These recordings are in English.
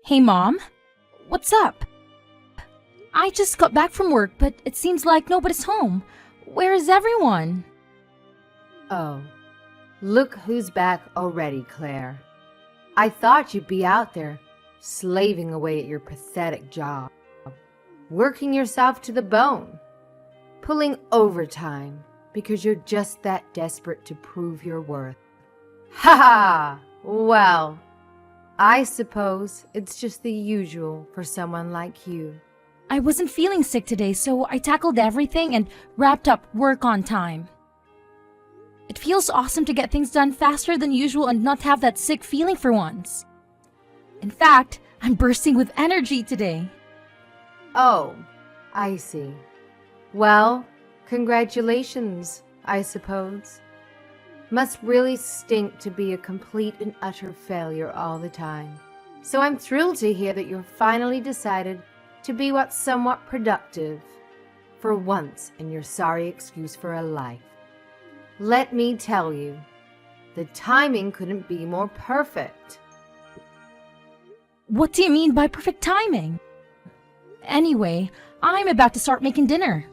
Hey, Mom. What's up? I just got back from work, but it seems like nobody's home. Where is everyone? Oh, look who's back already, Claire. I thought you'd be out there, slaving away at your pathetic job, working yourself to the bone, pulling overtime because you're just that desperate to prove your worth. Ha ha! Well, I suppose it's just the usual for someone like you. I wasn't feeling sick today, so I tackled everything and wrapped up work on time. It feels awesome to get things done faster than usual and not have that sick feeling for once. In fact, I'm bursting with energy today. Oh, I see. Well, congratulations, I suppose. Must really stink to be a complete and utter failure all the time. So I'm thrilled to hear that you're finally decided to be what's somewhat productive for once in your sorry excuse for a life. Let me tell you, the timing couldn't be more perfect. What do you mean by perfect timing? Anyway, I'm about to start making dinner.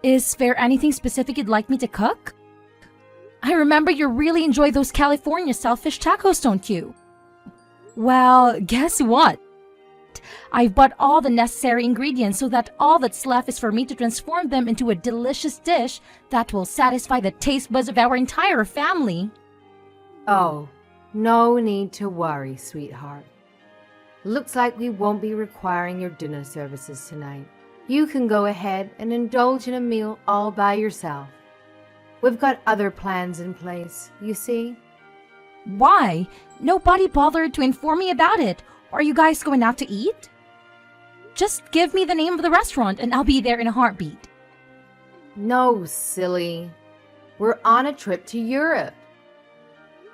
Is there anything specific you'd like me to cook? I remember you really enjoy those California-style fish tacos, don't you? Well, guess what? I've bought all the necessary ingredients so that all that's left is for me to transform them into a delicious dish that will satisfy the taste buds of our entire family. Oh, no need to worry, sweetheart. Looks like we won't be requiring your dinner services tonight. You can go ahead and indulge in a meal all by yourself. We've got other plans in place, you see. Why? Nobody bothered to inform me about it. Are you guys going out to eat? Just give me the name of the restaurant and I'll be there in a heartbeat. No, silly. We're on a trip to Europe.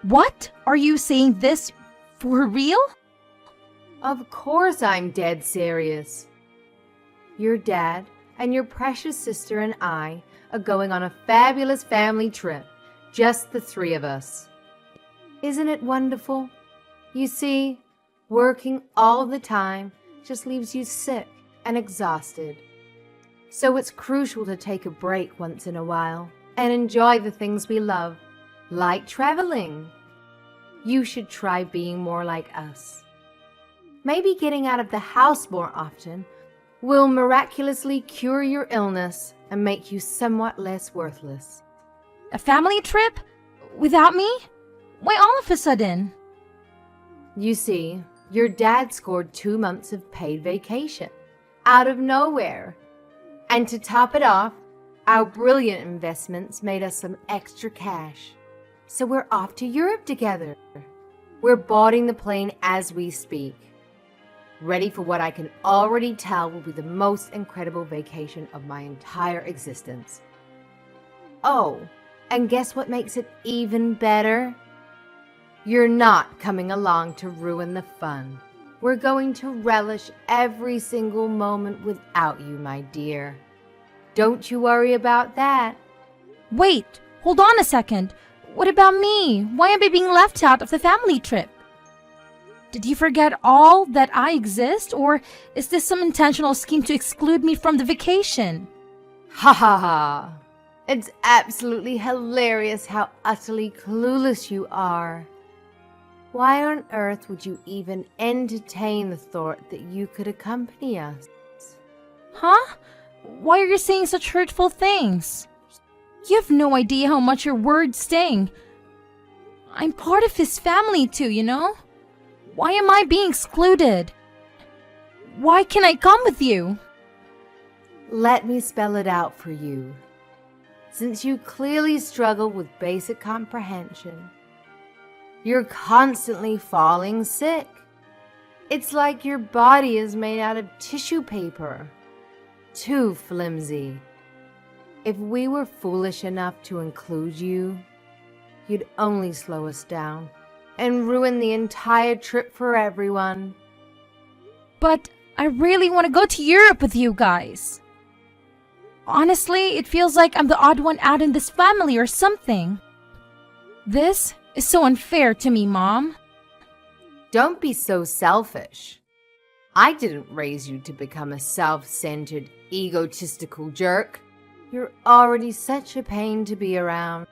What? Are you saying this for real? Of course I'm dead serious. Your dad and your precious sister and I are going on a fabulous family trip, just the three of us. Isn't it wonderful? You see, working all the time just leaves you sick and exhausted. So it's crucial to take a break once in a while and enjoy the things we love, like traveling. You should try being more like us. Maybe getting out of the house more often will miraculously cure your illness and make you somewhat less worthless. A family trip? Without me? Why all of a sudden? You see, your dad scored 2 months of paid vacation out of nowhere. And to top it off, our brilliant investments made us some extra cash. So we're off to Europe together. We're boarding the plane as we speak. Ready for what I can already tell will be the most incredible vacation of my entire existence. Oh, and guess what makes it even better? You're not coming along to ruin the fun. We're going to relish every single moment without you, my dear. Don't you worry about that. Wait, hold on a second. What about me? Why am I being left out of the family trip? Did you forget all that I exist, or is this some intentional scheme to exclude me from the vacation? Ha ha ha! It's absolutely hilarious how utterly clueless you are. Why on earth would you even entertain the thought that you could accompany us? Huh? Why are you saying such hurtful things? You have no idea how much your words sting. I'm part of his family too, you know? Why am I being excluded? Why can't I come with you? Let me spell it out for you. Since you clearly struggle with basic comprehension, you're constantly falling sick. It's like your body is made out of tissue paper. Too flimsy. If we were foolish enough to include you, you'd only slow us down and ruin the entire trip for everyone. But I really want to go to Europe with you guys. Honestly, it feels like I'm the odd one out in this family or something. This is so unfair to me, Mom. Don't be so selfish. I didn't raise you to become a self-centered, egotistical jerk. You're already such a pain to be around.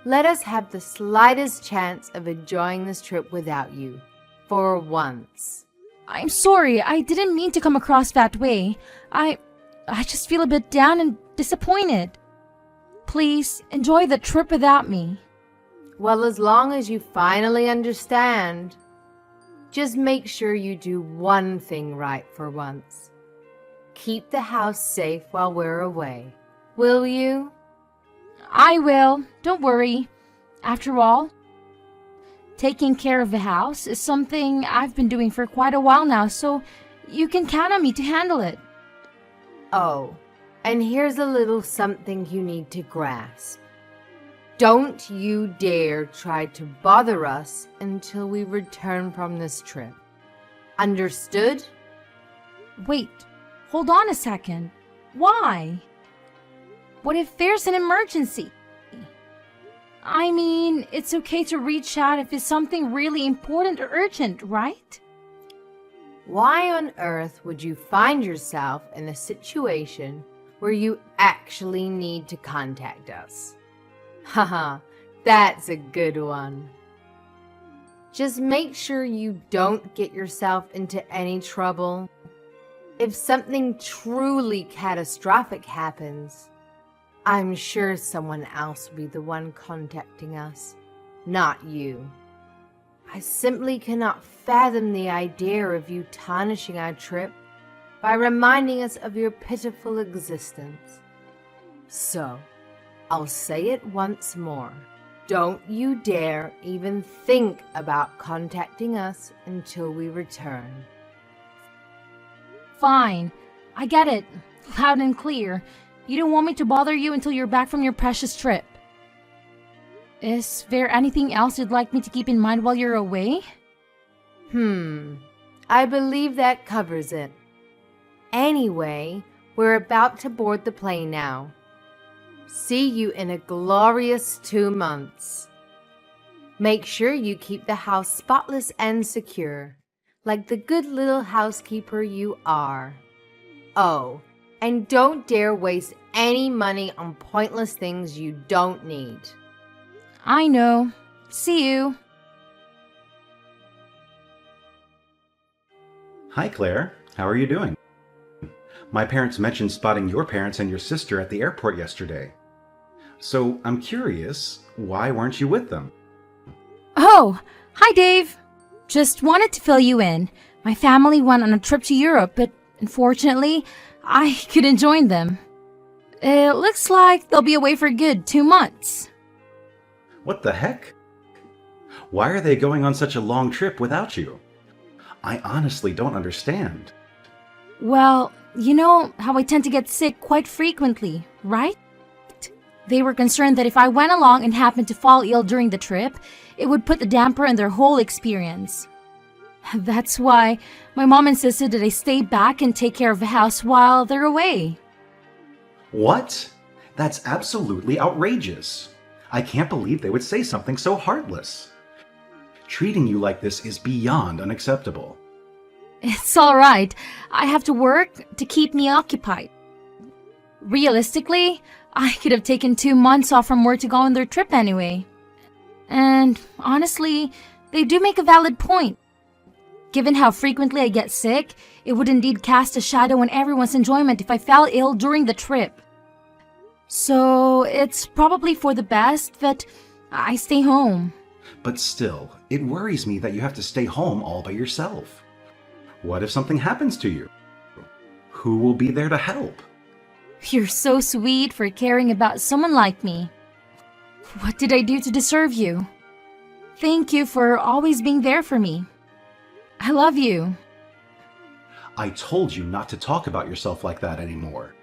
Let us have the slightest chance of enjoying this trip without you. For once. I'm sorry, I didn't mean to come across that way. I just feel a bit down and disappointed. Please, enjoy the trip without me. Well, as long as you finally understand, just make sure you do one thing right for once. Keep the house safe while we're away. Will you? I will, don't worry. After all, taking care of the house is something I've been doing for quite a while now, so you can count on me to handle it. Oh, and here's a little something you need to grasp. Don't you dare try to bother us until we return from this trip. Understood? Wait, hold on a second. Why? What if there's an emergency? I mean, it's okay to reach out if it's something really important or urgent, right? Why on earth would you find yourself in a situation where you actually need to contact us? Haha, that's a good one. Just make sure you don't get yourself into any trouble. If something truly catastrophic happens, I'm sure someone else will be the one contacting us, not you. I simply cannot fathom the idea of you tarnishing our trip by reminding us of your pitiful existence. So, I'll say it once more. Don't you dare even think about contacting us until we return. Fine, I get it, loud and clear. You don't want me to bother you until you're back from your precious trip. Is there anything else you'd like me to keep in mind while you're away? I believe that covers it. Anyway, we're about to board the plane now. See you in a glorious 2 months. Make sure you keep the house spotless and secure, like the good little housekeeper you are. Oh, and don't dare waste any money on pointless things you don't need. I know. See you. Hi, Claire. How are you doing? My parents mentioned spotting your parents and your sister at the airport yesterday. So I'm curious, why weren't you with them? Oh, hi Dave. Just wanted to fill you in. My family went on a trip to Europe, but unfortunately, I couldn't join them. It looks like they'll be away for good 2 months. What the heck? Why are they going on such a long trip without you? I honestly don't understand. Well, you know how I tend to get sick quite frequently, right? They were concerned that if I went along and happened to fall ill during the trip, it would put a damper on their whole experience. That's why my mom insisted that I stay back and take care of the house while they're away. What? That's absolutely outrageous. I can't believe they would say something so heartless. Treating you like this is beyond unacceptable. It's all right. I have to work to keep me occupied. Realistically, I could have taken 2 months off from work to go on their trip anyway. And honestly, they do make a valid point. Given how frequently I get sick, it would indeed cast a shadow on everyone's enjoyment if I fell ill during the trip. So it's probably for the best that I stay home. But still, it worries me that you have to stay home all by yourself. What if something happens to you? Who will be there to help? You're so sweet for caring about someone like me. What did I do to deserve you? Thank you for always being there for me. I love you. I told you not to talk about yourself like that anymore.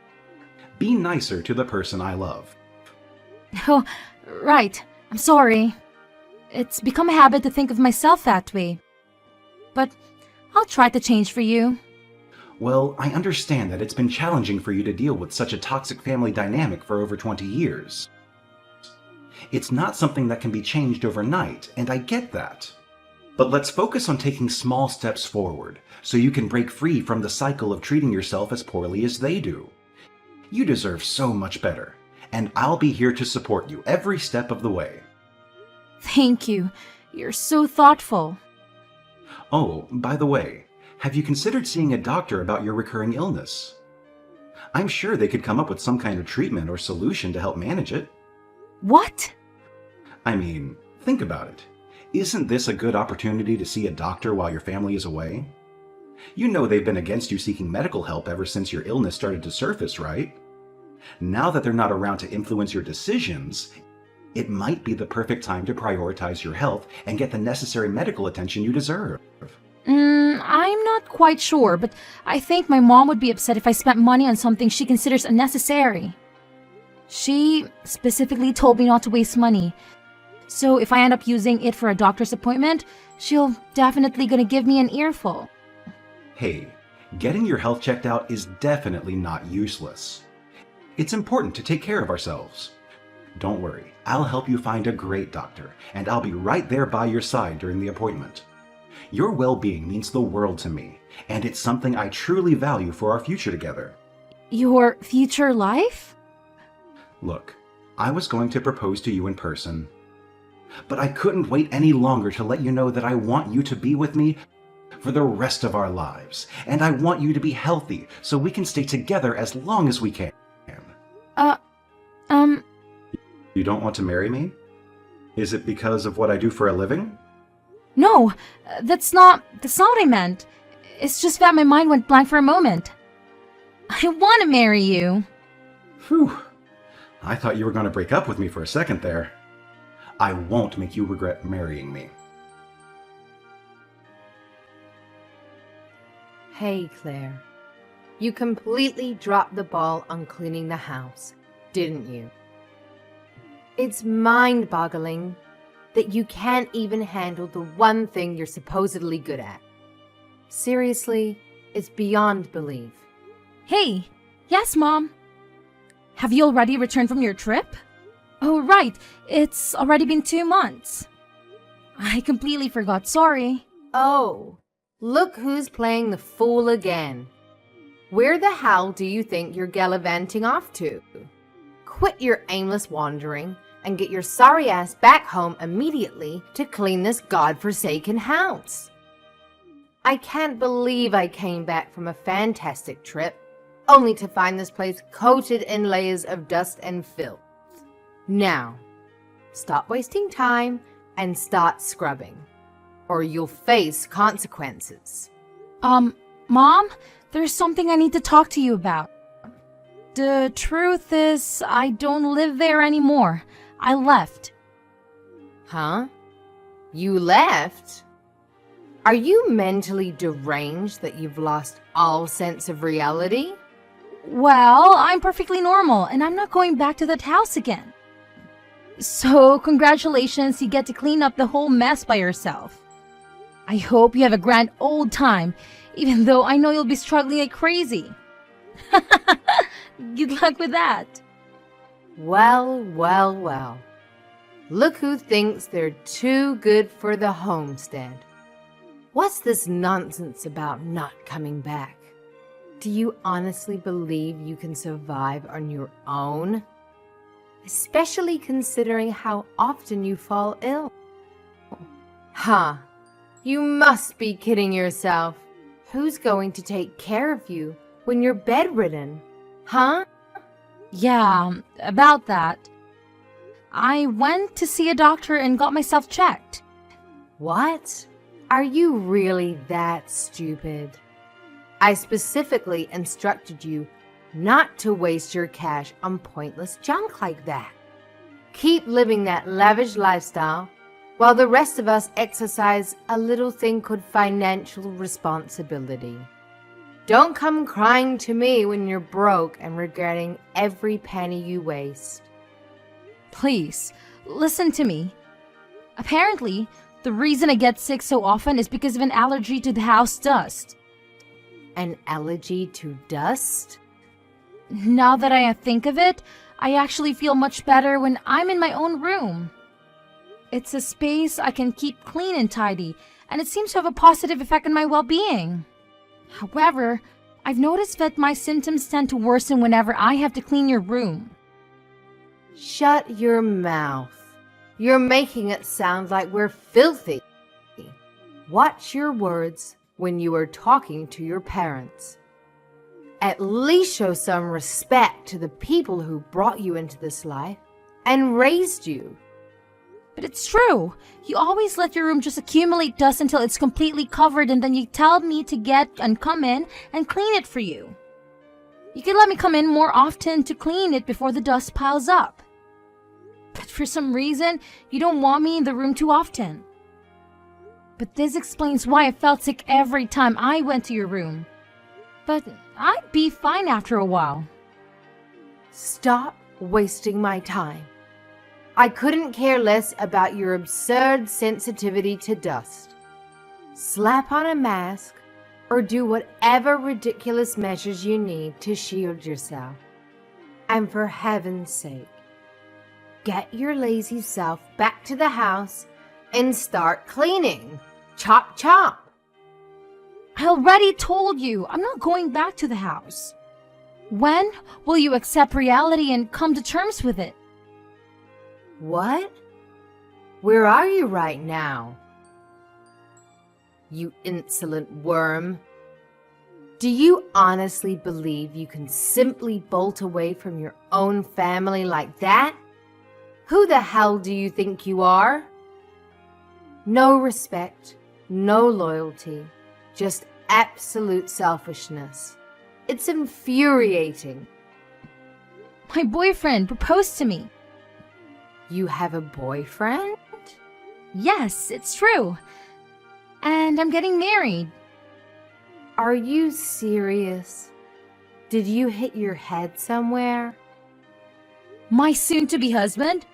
Be nicer to the person I love. Oh, right. I'm sorry. It's become a habit to think of myself that way. But I'll try to change for you. Well, I understand that it's been challenging for you to deal with such a toxic family dynamic for over 20 years. It's not something that can be changed overnight, and I get that. But let's focus on taking small steps forward so you can break free from the cycle of treating yourself as poorly as they do. You deserve so much better, and I'll be here to support you every step of the way. Thank you. You're so thoughtful. Oh, by the way, have you considered seeing a doctor about your recurring illness? I'm sure they could come up with some kind of treatment or solution to help manage it. What? I mean, think about it. Isn't this a good opportunity to see a doctor while your family is away? You know they've been against you seeking medical help ever since your illness started to surface, right? Now that they're not around to influence your decisions, it might be the perfect time to prioritize your health and get the necessary medical attention you deserve. I'm not quite sure, but I think my mom would be upset if I spent money on something she considers unnecessary. She specifically told me not to waste money, so if I end up using it for a doctor's appointment, she'll definitely gonna give me an earful. Hey, getting your health checked out is definitely not useless. It's important to take care of ourselves. Don't worry, I'll help you find a great doctor, and I'll be right there by your side during the appointment. Your well-being means the world to me, and it's something I truly value for our future together. Your future life? Look, I was going to propose to you in person, but I couldn't wait any longer to let you know that I want you to be with me for the rest of our lives, and I want you to be healthy so we can stay together as long as we can. You don't want to marry me? Is it because of what I do for a living? No, that's not what I meant. It's just that my mind went blank for a moment. I want to marry you. Phew. I thought you were going to break up with me for a second there. I won't make you regret marrying me. Hey, Claire. You completely dropped the ball on cleaning the house, didn't you? It's mind-boggling that you can't even handle the one thing you're supposedly good at. Seriously, it's beyond belief. Hey, yes, Mom. Have you already returned from your trip? Oh, right. It's already been 2 months. I completely forgot. Sorry. Oh, look who's playing the fool again. Where the hell do you think you're gallivanting off to? Quit your aimless wandering and get your sorry ass back home immediately to clean this godforsaken house. I can't believe I came back from a fantastic trip only to find this place coated in layers of dust and filth. Now, stop wasting time and start scrubbing, or you'll face consequences. Mom, there's something I need to talk to you about. The truth is, I don't live there anymore. I left. Huh? You left? Are you mentally deranged that you've lost all sense of reality? Well, I'm perfectly normal, and I'm not going back to that house again. So, congratulations, you get to clean up the whole mess by yourself. I hope you have a grand old time, even though I know you'll be struggling like crazy. Good luck with that. Well, well, well. Look who thinks they're too good for the homestead. What's this nonsense about not coming back? Do you honestly believe you can survive on your own? Especially considering how often you fall ill. Huh. You must be kidding yourself. Who's going to take care of you when you're bedridden? Huh? Yeah, about that. I went to see a doctor and got myself checked. What? Are you really that stupid? I specifically instructed you not to waste your cash on pointless junk like that. Keep living that lavish lifestyle while the rest of us exercise a little thing called financial responsibility. Don't come crying to me when you're broke and regretting every penny you waste. Please, listen to me. Apparently, the reason I get sick so often is because of an allergy to the house dust. An allergy to dust? Now that I think of it, I actually feel much better when I'm in my own room. It's a space I can keep clean and tidy, and it seems to have a positive effect on my well-being. However, I've noticed that my symptoms tend to worsen whenever I have to clean your room. Shut your mouth. You're making it sound like we're filthy. Watch your words when you are talking to your parents. At least show some respect to the people who brought you into this life and raised you. But it's true. You always let your room just accumulate dust until it's completely covered, and then you tell me to get and come in and clean it for you. You can let me come in more often to clean it before the dust piles up. But for some reason, you don't want me in the room too often. But this explains why I felt sick every time I went to your room. But I'd be fine after a while. Stop wasting my time. I couldn't care less about your absurd sensitivity to dust. Slap on a mask or do whatever ridiculous measures you need to shield yourself. And for heaven's sake, get your lazy self back to the house and start cleaning. Chop, chop. I already told you I'm not going back to the house. When will you accept reality and come to terms with it? What? Where are you right now? You insolent worm. Do you honestly believe you can simply bolt away from your own family like that? Who the hell do you think you are? No respect, no loyalty, just absolute selfishness. It's infuriating. My boyfriend proposed to me. You have a boyfriend? Yes, it's true. And I'm getting married. Are you serious? Did you hit your head somewhere? My soon-to-be husband?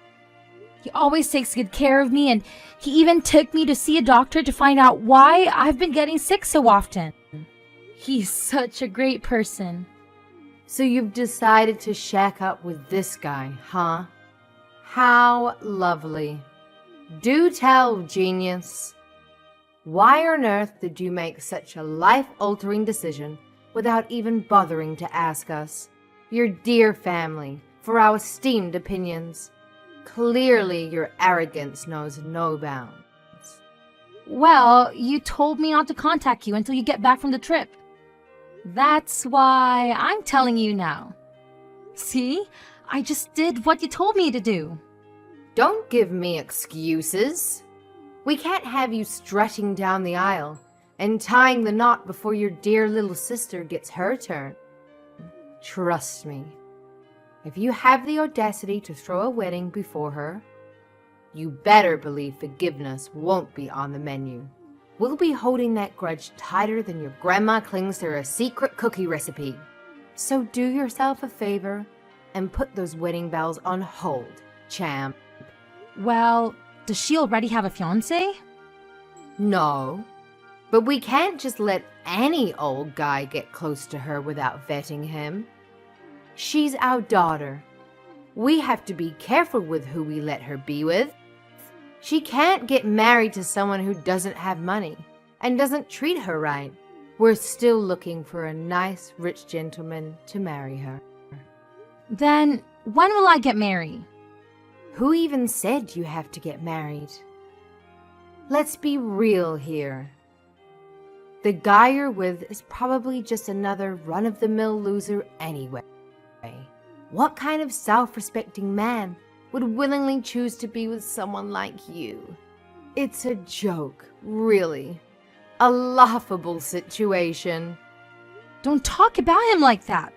He always takes good care of me, and he even took me to see a doctor to find out why I've been getting sick so often. He's such a great person. So you've decided to shack up with this guy, huh? How lovely. Do tell, genius. Why on earth did you make such a life-altering decision without even bothering to ask us, your dear family, for our esteemed opinions? Clearly, your arrogance knows no bounds. Well, you told me not to contact you until you get back from the trip. That's why I'm telling you now. See? I just did what you told me to do. Don't give me excuses. We can't have you strutting down the aisle and tying the knot before your dear little sister gets her turn. Trust me, if you have the audacity to throw a wedding before her, you better believe forgiveness won't be on the menu. We'll be holding that grudge tighter than your grandma clings to her secret cookie recipe. So do yourself a favor and put those wedding bells on hold, champ. Well, does she already have a fiancé? No, but we can't just let any old guy get close to her without vetting him. She's our daughter. We have to be careful with who we let her be with. She can't get married to someone who doesn't have money and doesn't treat her right. We're still looking for a nice, rich gentleman to marry her. Then, when will I get married? Who even said you have to get married? Let's be real here. The guy you're with is probably just another run-of-the-mill loser anyway. What kind of self-respecting man would willingly choose to be with someone like you? It's a joke, really. A laughable situation. Don't talk about him like that.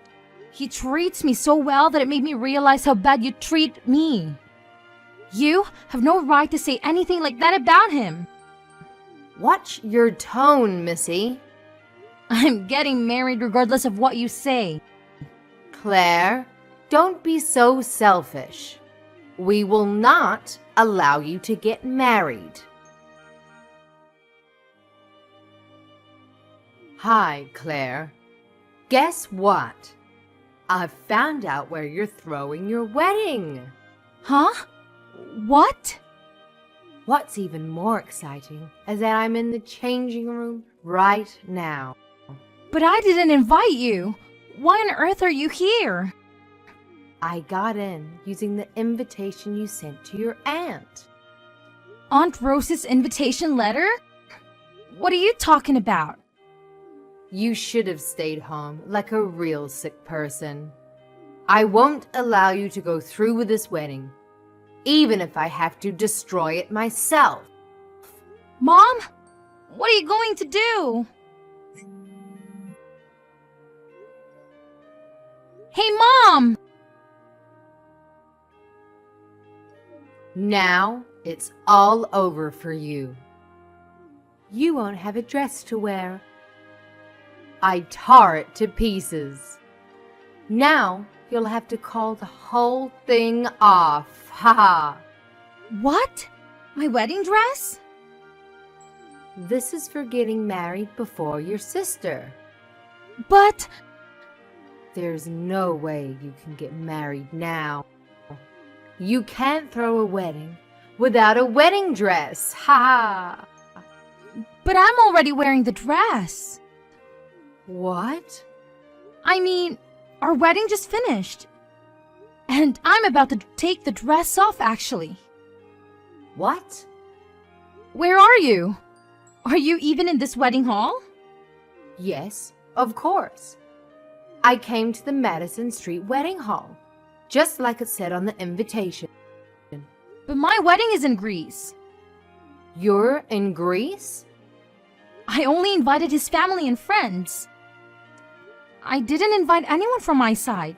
He treats me so well that it made me realize how bad you treat me. You have no right to say anything like that about him. Watch your tone, Missy. I'm getting married regardless of what you say. Claire, don't be so selfish. We will not allow you to get married. Hi, Claire. Guess what? I've found out where you're throwing your wedding. Huh? What? What's even more exciting is that I'm in the changing room right now. But I didn't invite you. Why on earth are you here? I got in using the invitation you sent to your aunt. Aunt Rose's invitation letter? What are you talking about? You should have stayed home like a real sick person. I won't allow you to go through with this wedding, even if I have to destroy it myself. Mom? What are you going to do? Hey, Mom! Now it's all over for you. You won't have a dress to wear. I tore it to pieces. Now you'll have to call the whole thing off. Ha ha. What? My wedding dress? This is for getting married before your sister. But... There's no way you can get married now. You can't throw a wedding without a wedding dress. Ha ha. But I'm already wearing the dress. What? I mean, our wedding just finished. And I'm about to take the dress off, actually. What? Where are you? Are you even in this wedding hall? Yes, of course. I came to the Madison Street Wedding Hall, just like it said on the invitation. But my wedding is in Greece. You're in Greece? I only invited his family and friends. I didn't invite anyone from my side.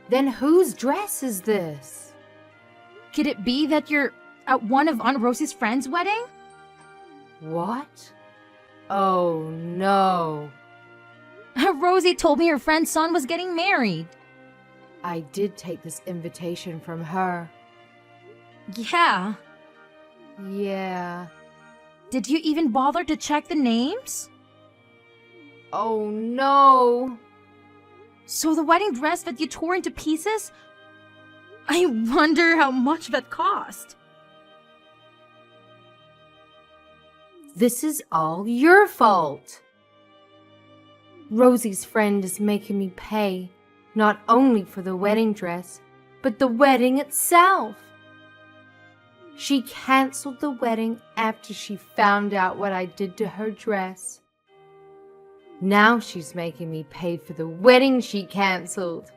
Then whose dress is this? Could it be that you're at one of Aunt Rosie's friends' wedding? What? Oh no. Rosie told me her friend's son was getting married. I did take this invitation from her. Yeah. Yeah. Did you even bother to check the names? Oh no. So the wedding dress that you tore into pieces? I wonder how much that cost. This is all your fault. Rosie's friend is making me pay, not only for the wedding dress, but the wedding itself. She canceled the wedding after she found out what I did to her dress. Now she's making me pay for the wedding she canceled.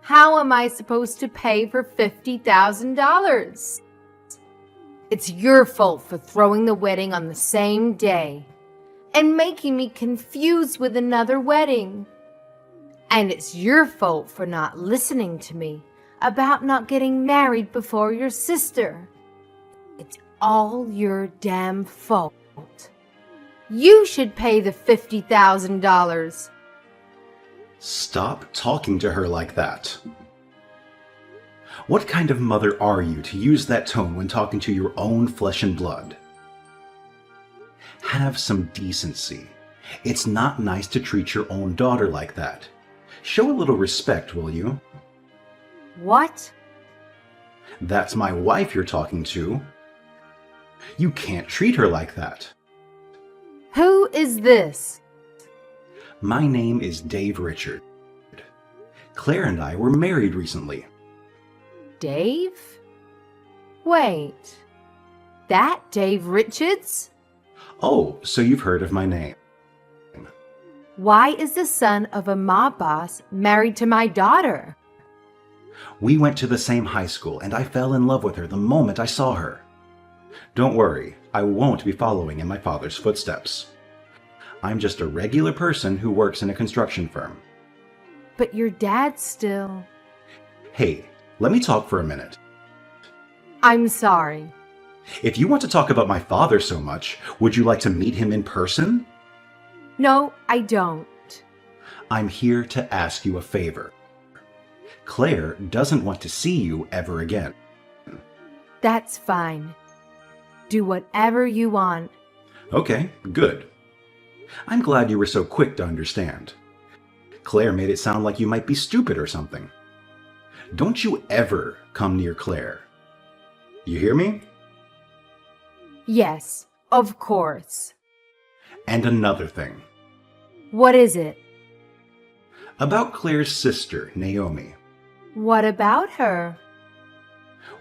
How am I supposed to pay for $50,000? It's your fault for throwing the wedding on the same day and making me confused with another wedding. And it's your fault for not listening to me about not getting married before your sister. It's all your damn fault. You should pay the $50,000. Stop talking to her like that. What kind of mother are you to use that tone when talking to your own flesh and blood? Have some decency. It's not nice to treat your own daughter like that. Show a little respect, will you? What? That's my wife you're talking to. You can't treat her like that. Who is this? My name is Dave Richard. Claire and I were married recently. Dave? Wait, that Dave Richards? Oh, so you've heard of my name. Why is the son of a mob boss married to my daughter? We went to the same high school, and I fell in love with her the moment I saw her. Don't worry, I won't be following in my father's footsteps. I'm just a regular person who works in a construction firm. But your dad still... Hey, let me talk for a minute. I'm sorry. If you want to talk about my father so much, would you like to meet him in person? No, I don't. I'm here to ask you a favor. Claire doesn't want to see you ever again. That's fine. Do whatever you want. Okay, good. I'm glad you were so quick to understand. Claire made it sound like you might be stupid or something. Don't you ever come near Claire. You hear me? Yes, of course. And another thing. What is it? About Claire's sister, Naomi. What about her?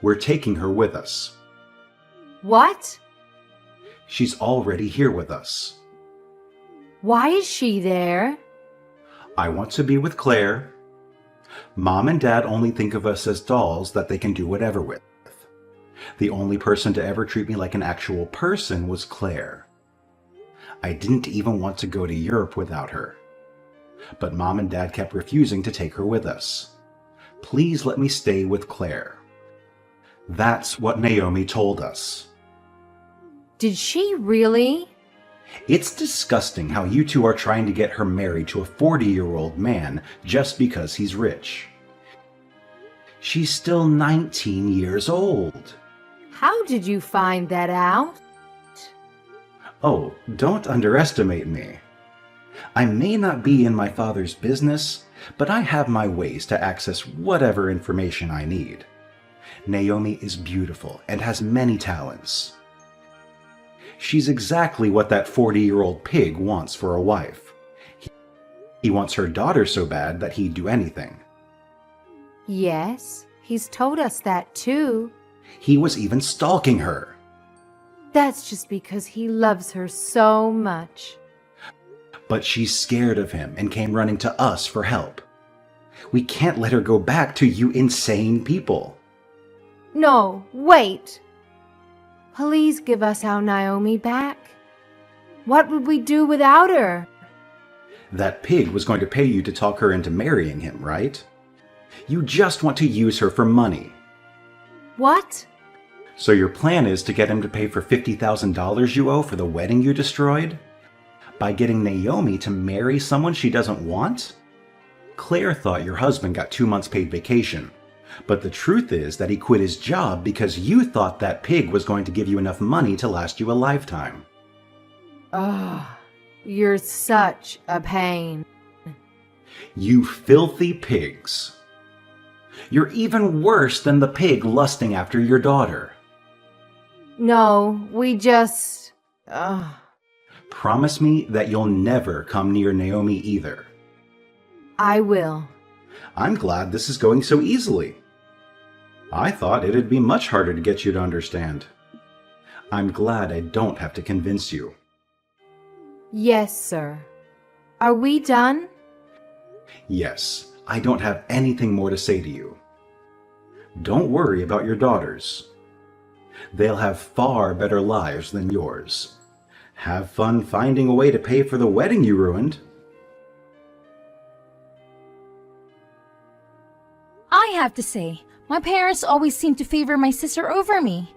We're taking her with us. What? She's already here with us. Why is she there? I want to be with Claire. Mom and Dad only think of us as dolls that they can do whatever with. The only person to ever treat me like an actual person was Claire. I didn't even want to go to Europe without her. But Mom and Dad kept refusing to take her with us. Please let me stay with Claire. That's what Naomi told us. Did she really? It's disgusting how you two are trying to get her married to a 40-year-old man just because he's rich. She's still 19 years old. How did you find that out? Oh, don't underestimate me. I may not be in my father's business, but I have my ways to access whatever information I need. Naomi is beautiful and has many talents. She's exactly what that 40-year-old pig wants for a wife. He wants her daughter so bad that he'd do anything. Yes, he's told us that too. He was even stalking her. That's just because he loves her so much. But she's scared of him and came running to us for help. We can't let her go back to you insane people. No, wait. Please give us our Naomi back. What would we do without her? That pig was going to pay you to talk her into marrying him, right? You just want to use her for money. What? So your plan is to get him to pay for $50,000 you owe for the wedding you destroyed? By getting Naomi to marry someone she doesn't want? Claire thought your husband got 2 months paid vacation. But the truth is that he quit his job because you thought that pig was going to give you enough money to last you a lifetime. Oh, you're such a pain. You filthy pigs. You're even worse than the pig lusting after your daughter. No, we just... Promise me that you'll never come near Naomi either. I will. I'm glad this is going so easily. I thought it'd be much harder to get you to understand. I'm glad I don't have to convince you. Yes, sir. Are we done? Yes, I don't have anything more to say to you. Don't worry about your daughters. They'll have far better lives than yours. Have fun finding a way to pay for the wedding you ruined. I have to say, my parents always seem to favor my sister over me.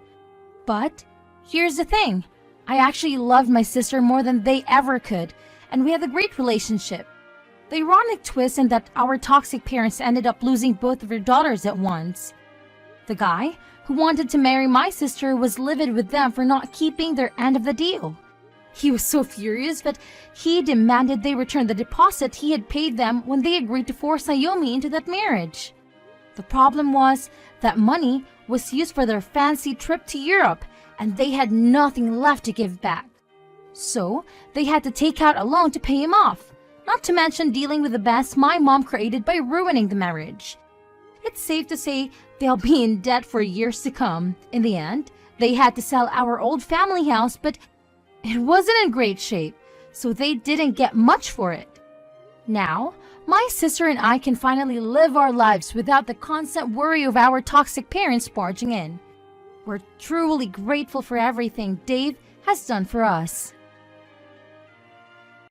But here's the thing. I actually loved my sister more than they ever could, and we had a great relationship. The ironic twist in that our toxic parents ended up losing both of their daughters at once. The guy who wanted to marry my sister was livid with them for not keeping their end of the deal. He was so furious that he demanded they return the deposit he had paid them when they agreed to force Naomi into that marriage. The problem was that money was used for their fancy trip to Europe, and they had nothing left to give back. So they had to take out a loan to pay him off, not to mention dealing with the mess my mom created by ruining the marriage. It's safe to say they'll be in debt for years to come. In the end, they had to sell our old family house, but it wasn't in great shape, so they didn't get much for it. Now, my sister and I can finally live our lives without the constant worry of our toxic parents barging in. We're truly grateful for everything Dave has done for us.